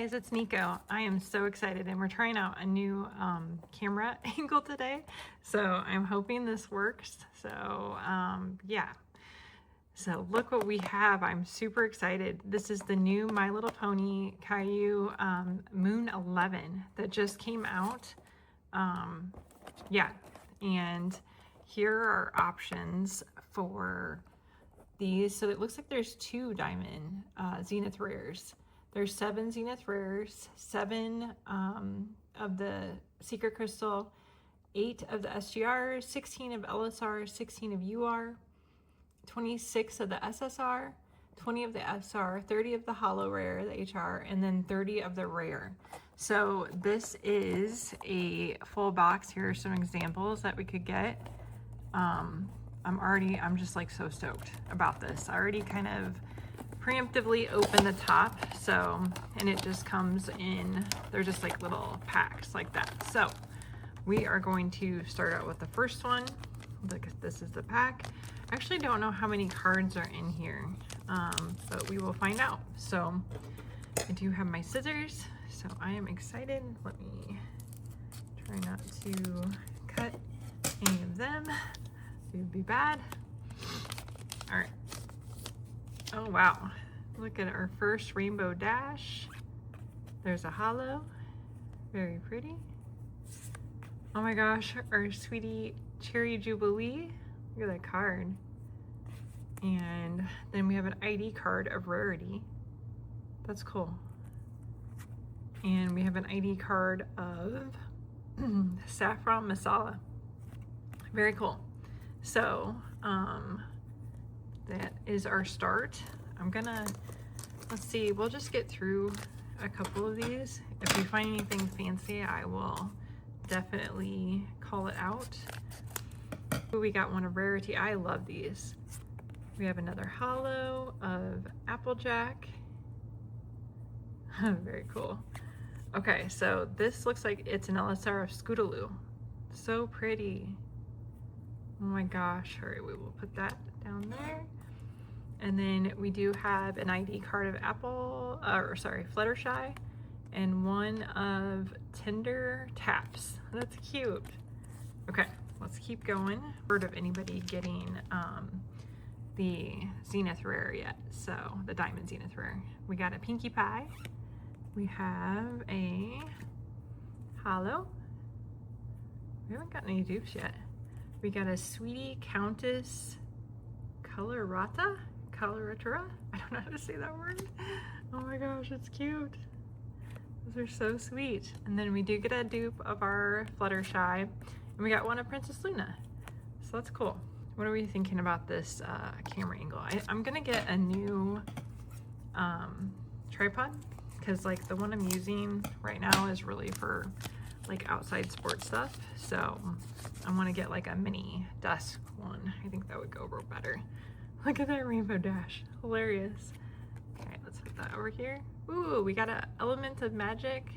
guys, it's Nico. I am so excited and we're trying out a new camera angle today. So I'm hoping this works. So yeah. So look what we have. I'm super excited. This is the new My Little Pony Kayou Moon 11 that just came out. Yeah, and here are options for these. So it looks like there's 2 diamond Zenith rares. There's 7 Zenith rares, 7 of the Secret Crystal, 8 of the SGRs, 16 of LSR, 16 of UR, 26 of the SSR, 20 of the SR, 30 of the Holo Rare, the HR, and then 30 of the Rare. So this is a full box. Here are some examples that we could get. I'm just like so stoked about this. I already kind of preemptively open the top, so, and it just comes in, they're just like little packs like that. So we are going to start out with the first one. Look, this is the pack. I actually don't know how many cards are in here, but we will find out. So I do have my scissors, so I am excited. Let me try not to cut any of them. It would be bad. All right. Oh wow, look at our first Rainbow Dash. There's a holo, very pretty. Oh my gosh, our sweetie Cherry Jubilee. Look at that card. And then we have an ID card of rarity. That's cool. And we have an ID card of Saffron Masala. Very cool. So, that is our start. Let's see, we'll just get through a couple of these. If we find anything fancy, I will definitely call it out. Ooh, we got one of rarity. I love these. We have another holo of Applejack. Very cool. Okay, so this looks like it's an LSR of Scootaloo. So pretty. Oh my gosh. All right, we will put that down there. And then we do have an ID card of Fluttershy, and one of Tender Taps. That's cute. Okay, let's keep going. Heard of anybody getting the Zenith Rare yet? So the Diamond Zenith Rare. We got a Pinkie Pie. We have a holo. We haven't gotten any dupes yet. We got a Sweetie Countess Colorata? Coloratura? I don't know how to say that word. Oh my gosh, it's cute. Those are so sweet. And then we do get a dupe of our Fluttershy. And we got one of Princess Luna. So that's cool. What are we thinking about this camera angle? I'm gonna get a new tripod, because like the one I'm using right now is really for like outside sports stuff. So I want to get like a mini desk one. I think that would go real better. Look at that Rainbow Dash, hilarious. Okay, let's put that over here. Ooh, we got an Element of Magic.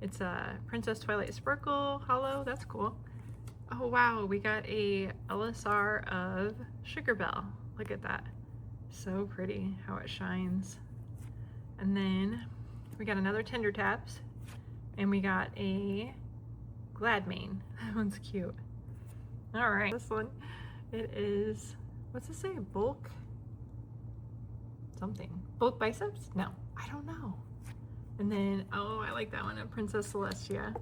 It's a Princess Twilight Sparkle holo, that's cool. Oh wow, we got a LSR of Sugar Belle. Look at that, so pretty how it shines. And then we got another Tender Taps, and we got a Gladmane. That one's cute. All right, this one, it is, what's it say? Bulk something. Bulk biceps? No, I don't know. And then, oh, I like that one, a Princess Celestia.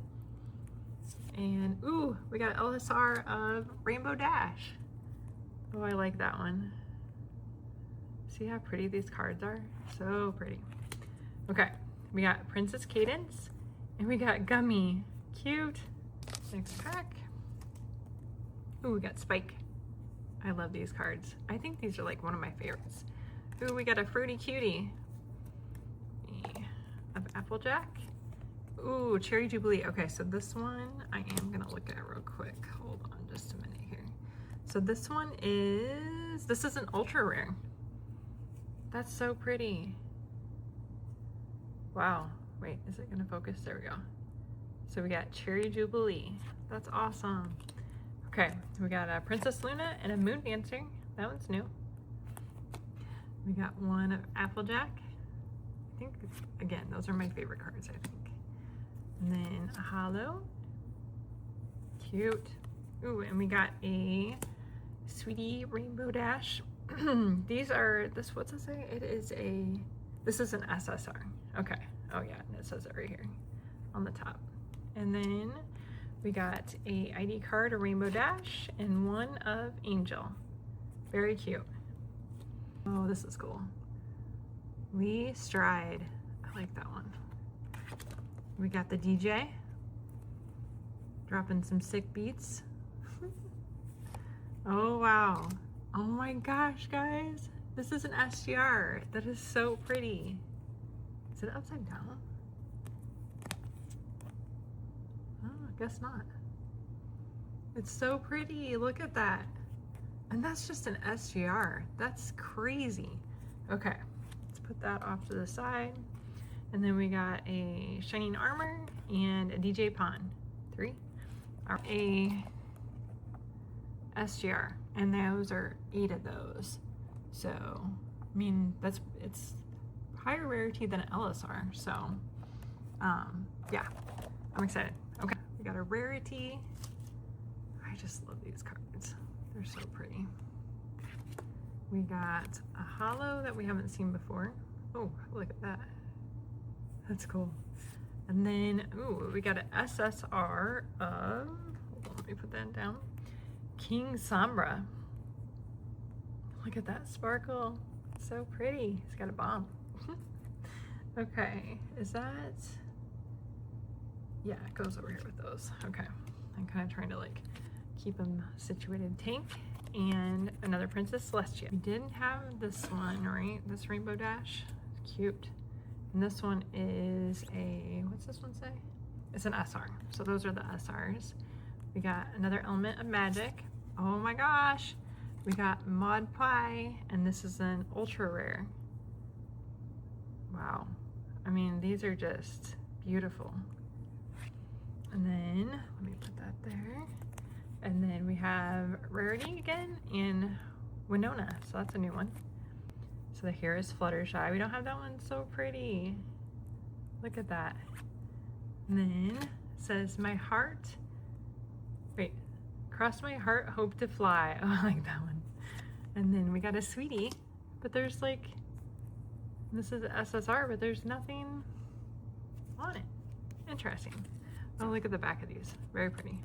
And ooh, we got LSR of Rainbow Dash. Oh, I like that one. See how pretty these cards are? So pretty. Okay, we got Princess Cadence, and we got Gummy. Cute. Next pack. Ooh, we got Spike. I love these cards. I think these are like one of my favorites. Ooh, we got a Fruity Cutie of Applejack. Ooh, Cherry Jubilee. Okay, so this one I am gonna look at real quick. Hold on just a minute here. So this one is, this is an ultra rare. That's so pretty. Wow, wait, is it gonna focus? There we go. So we got Cherry Jubilee. That's awesome. Okay, we got a Princess Luna and a Moon Dancer. That one's new. We got one of Applejack. I think, again, those are my favorite cards, I think. And then a holo. Cute. Ooh, and we got a Sweetie Rainbow Dash. These are, what's it say? This is an SSR. Okay. Oh yeah, and it says it right here on the top. And then we got a ID card, a Rainbow Dash, and one of Angel. Very cute. Oh, this is cool. Lee Stride. I like that one. We got the DJ. Dropping some sick beats. Oh, wow. Oh my gosh, guys. This is an SGR. That is so pretty. Is it upside down? Oh, I guess not. It's so pretty. Look at that. And that's just an SGR. That's crazy. Okay, let's put that off to the side. And then we got a Shining Armor and a DJ Pawn. 3. A SGR. And those are 8 of those. So, I mean, it's higher rarity than an LSR. So, yeah, I'm excited. Okay, we got a rarity. I just love these cards. They're so pretty. We got a holo that we haven't seen before. Oh, look at that. That's cool. And then, ooh, we got an SSR of, hold on, let me put that down. King Sombra. Look at that sparkle. So pretty. He's got a bomb. Okay, is that, yeah, it goes over here with those. Okay, I'm kind of trying to like keep them situated. Tank and another Princess Celestia. We didn't have this one, right? This Rainbow Dash. Cute. And this one is a, what's this one say? It's an SR. So those are the SRs. We got another Element of Magic. Oh my gosh. We got Mod Pie, and this is an ultra rare. Wow. I mean, these are just beautiful. And then, let me put that there. And then we have Rarity again in Winona. So that's a new one. So here is Fluttershy. We don't have that one. So pretty. Look at that. And then it says, my heart, wait, cross my heart, hope to fly. Oh, I like that one. And then we got a Sweetie, but there's like, this is SSR, but there's nothing on it. Interesting. Oh, look at the back of these. Very pretty.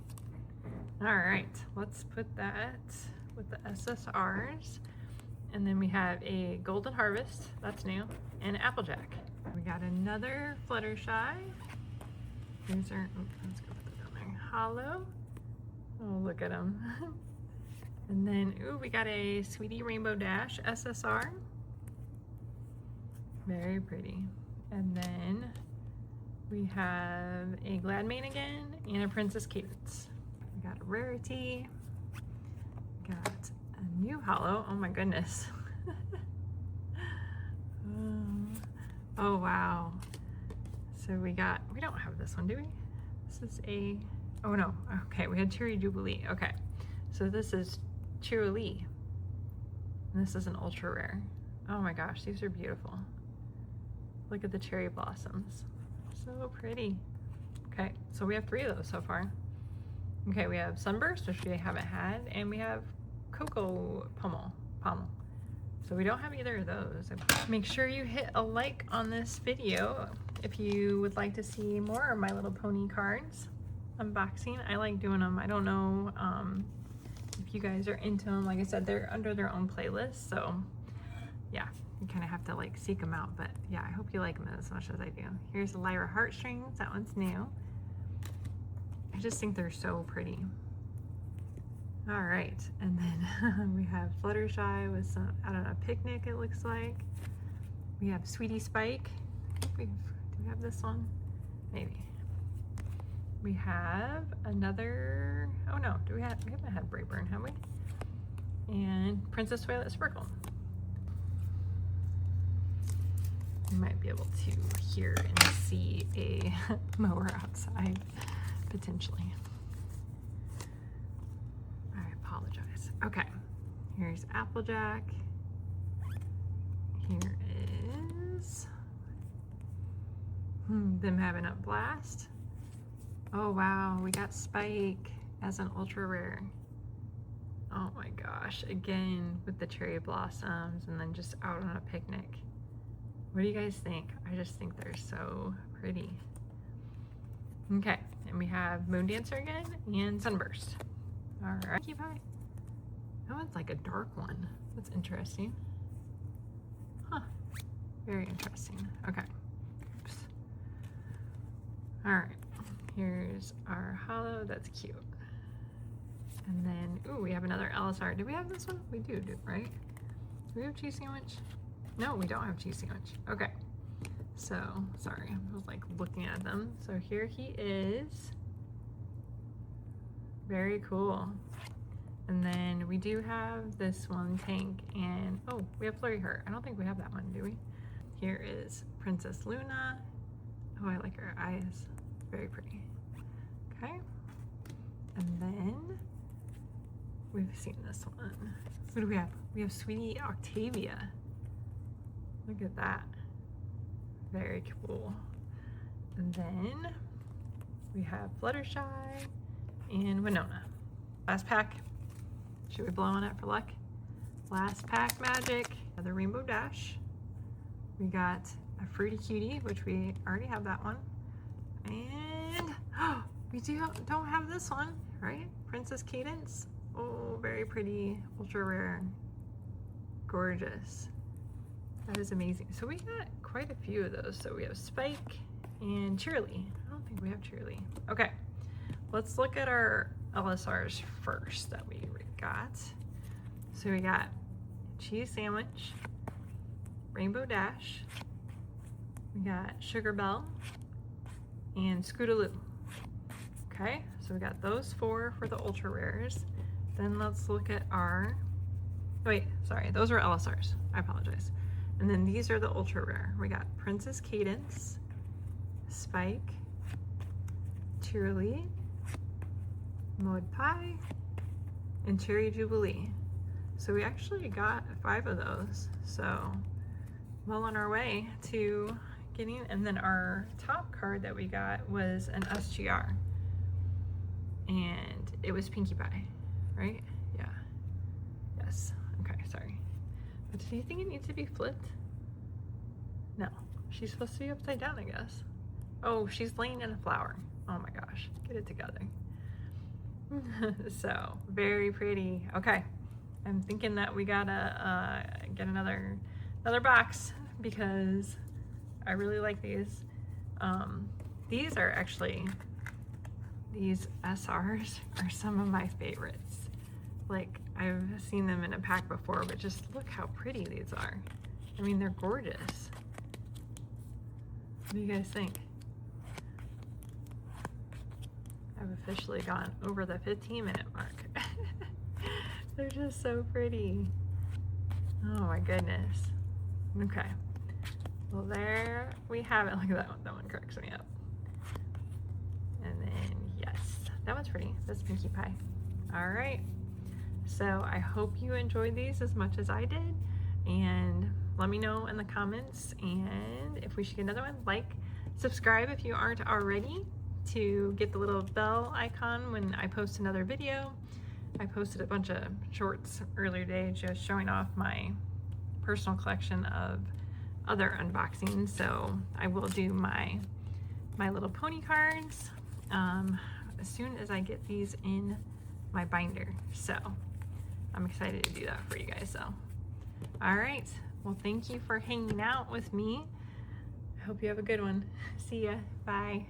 All right, let's put that with the SSRs. And then we have a Golden Harvest, that's new, and an Applejack. We got another Fluttershy. These are, oh, let's go put that down there. Holo. Oh, look at them. And then, ooh, we got a Sweetie Rainbow Dash SSR. Very pretty. And then we have a Gladmane again and a Princess Cadence. We got a Rarity. We got a new holo. Oh my goodness. Oh wow. So we don't have this one, do we? This is a, oh no. Okay, we had Cherry Jubilee. Okay, so this is Cheerilee. And this is an ultra rare. Oh my gosh, these are beautiful. Look at the cherry blossoms. So pretty. Okay, so we have 3 of those so far. Okay, we have Sunburst, which we haven't had, and we have Cocoa Pommel. So we don't have either of those. Make sure you hit a like on this video if you would like to see more of My Little Pony cards unboxing. I like doing them. I don't know if you guys are into them. Like I said, they're under their own playlist, so yeah, you kind of have to like seek them out. But yeah, I hope you like them as much as I do. Here's Lyra Heartstrings. That one's new. I just think they're so pretty. All right, and then we have Fluttershy with some, I don't know, picnic it looks like. We have Sweetie Spike. I think do we have this one? Maybe. We have another, oh no, we haven't had Brayburn, have we? And Princess Toilet Sparkle. You might be able to hear and see a mower outside, potentially. I apologize. Okay, here's Applejack. Here is Them having a blast. Oh wow, we got Spike as an ultra rare. Oh my gosh, again with the cherry blossoms and then just out on a picnic. What do you guys think? I just think they're so pretty. Okay, and we have Moon Dancer again and Sunburst. All right, keep high. That one's like a dark one. That's interesting. Huh, very interesting. Okay, oops. All right, here's our hollow, that's cute. And then, ooh, we have another LSR. Do we have this one? We do, right? Do we have cheese sandwich? No, we don't have cheese sandwich. Okay. So, sorry, I was like looking at them. So here he is. Very cool. And then we do have this one, Tank, and oh, we have Flurry Heart. I don't think we have that one, do we? Here is Princess Luna. Oh, I like her eyes. Very pretty. Okay. And then we've seen this one. What do we have? We have Sweetie Octavia. Look at that. Very cool. And then we have Fluttershy and Winona. Last pack. Should we blow on it for luck? Last pack magic. Another Rainbow Dash. We got a Fruity Cutie, which we already have that one. And we don't have this one, right? Princess Cadence. Oh, very pretty, ultra rare, gorgeous. That is amazing. So we got quite a few of those. So we have Spike and Cheerly. I don't think we have Cheerly. Okay, let's look at our LSRs first that we got. So we got Cheese Sandwich, Rainbow Dash, we got Sugar Bell, and Scootaloo. Okay, so we got those 4 for the ultra rares. Then let's look at our, wait, sorry, those are LSRs. I apologize. And then these are the ultra rare. We got Princess Cadence, Spike, Cheerly, Maud Pie, and Cherry Jubilee. So we actually got 5 of those. So well on our way to getting, and then our top card that we got was an SGR. And it was Pinkie Pie, right? Yeah. Yes. Okay, sorry. But do you think it needs to be flipped? No. She's supposed to be upside down, I guess. Oh, she's laying in a flower. Oh my gosh. Get it together. So, very pretty. Okay. I'm thinking that we gotta get another box because I really like these. These are actually, these SRs are some of my favorites. Like, I've seen them in a pack before, but just look how pretty these are. I mean, they're gorgeous. What do you guys think? I've officially gone over the 15-minute mark. They're just so pretty. Oh my goodness. Okay. Well, there we have it. Look at that one. That one cracks me up. And then, yes, that one's pretty. That's Pinkie Pie. All right. So I hope you enjoyed these as much as I did. And let me know in the comments. And if we should get another one, like, subscribe if you aren't already to get the little bell icon when I post another video. I posted a bunch of shorts earlier today just showing off my personal collection of other unboxings. So I will do my little pony cards as soon as I get these in my binder. So I'm excited to do that for you guys. So, all right. Well, thank you for hanging out with me. I hope you have a good one. See ya. Bye.